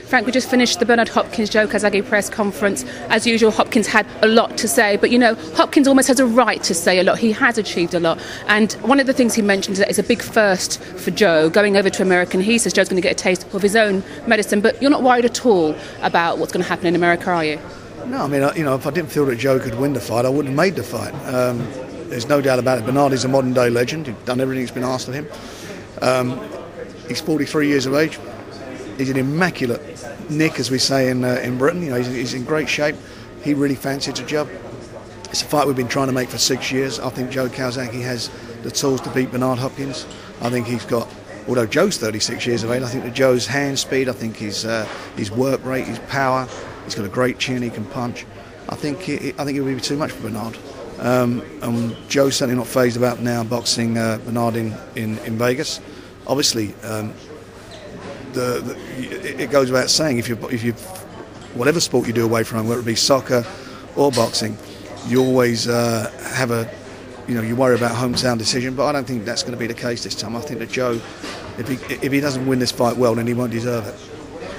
Frank, we just finished the Bernard Hopkins Joe Kazagi press conference. As usual, Hopkins had a lot to say, but Hopkins almost has a right to say a lot. He has achieved a lot, and one of the things he mentioned is that it's a big first for Joe going over to America. And he says Joe's going to get a taste of his own medicine, but you're not worried at all about what's going to happen in America, are you? No, I mean, if I didn't feel that Joe could win the fight, I wouldn't have made the fight. There's no doubt about it. Bernard is a modern-day legend. He's done everything that's been asked of him. He's 43 years of age. He's in immaculate nick, as we say in Britain. He's in great shape. He really fancies a job. It's a fight we've been trying to make for 6 years. I think Joe Kazagi has the tools to beat Bernard Hopkins. I think he's got, although Joe's 36 years of age, I think that Joe's hand speed, I think his work rate, his power, he's got a great chin, he can punch. I think it would be too much for Bernard. And Joe's certainly not fazed about now boxing Bernard in Vegas. Obviously, it goes without saying, if you whatever sport you do away from home, whether it be soccer or boxing, you always have you worry about hometown decision. But I don't think that's going to be the case this time. I think that Joe, if he doesn't win this fight well, then he won't deserve it.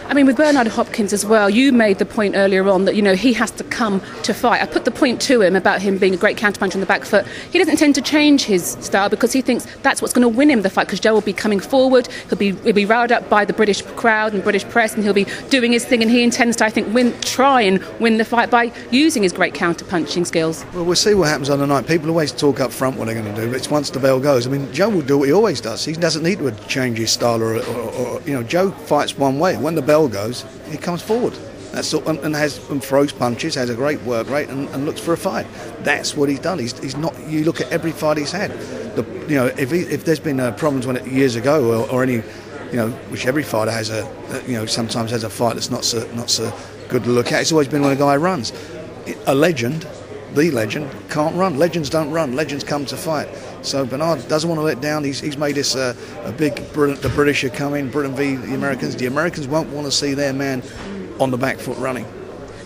I mean, with Bernard Hopkins as well, you made the point earlier on that, he has to come to fight. I put the point to him about him being a great counterpuncher on the back foot. He doesn't tend to change his style because he thinks that's what's going to win him the fight, because Joe will be coming forward, he'll be riled up by the British crowd and British press, and he'll be doing his thing, and he intends to, I think, try and win the fight by using his great counterpunching skills. Well, we'll see what happens on the night. People always talk up front what they're going to do, but it's once the bell goes. I mean, Joe will do what he always does. He doesn't need to change his style or Joe fights one way. When the bell goes, he comes forward. That's all, and throws punches, has a great work rate, and looks for a fight. That's what he's done. He's not. You look at every fight he's had. If there's been problems years ago or any, which every fighter has sometimes has a fight that's not so good to look at. It's always been when a guy runs. A legend, the legend, can't run. Legends don't run. Legends come to fight. So Bernard doesn't want to let down. He's made this a big. The British are coming. Britain v the Americans. The Americans won't want to see their man on the back foot running.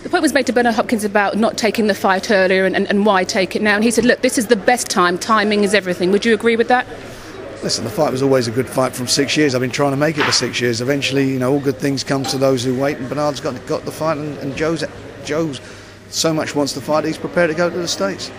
The point was made to Bernard Hopkins about not taking the fight earlier and why take it now. And he said, look, this is the best time. Timing is everything. Would you agree with that? Listen, the fight was always a good fight from 6 years. I've been trying to make it for 6 years. Eventually, all good things come to those who wait. And Bernard's got the fight, and Joe's so much wants the fight, he's prepared to go to the States.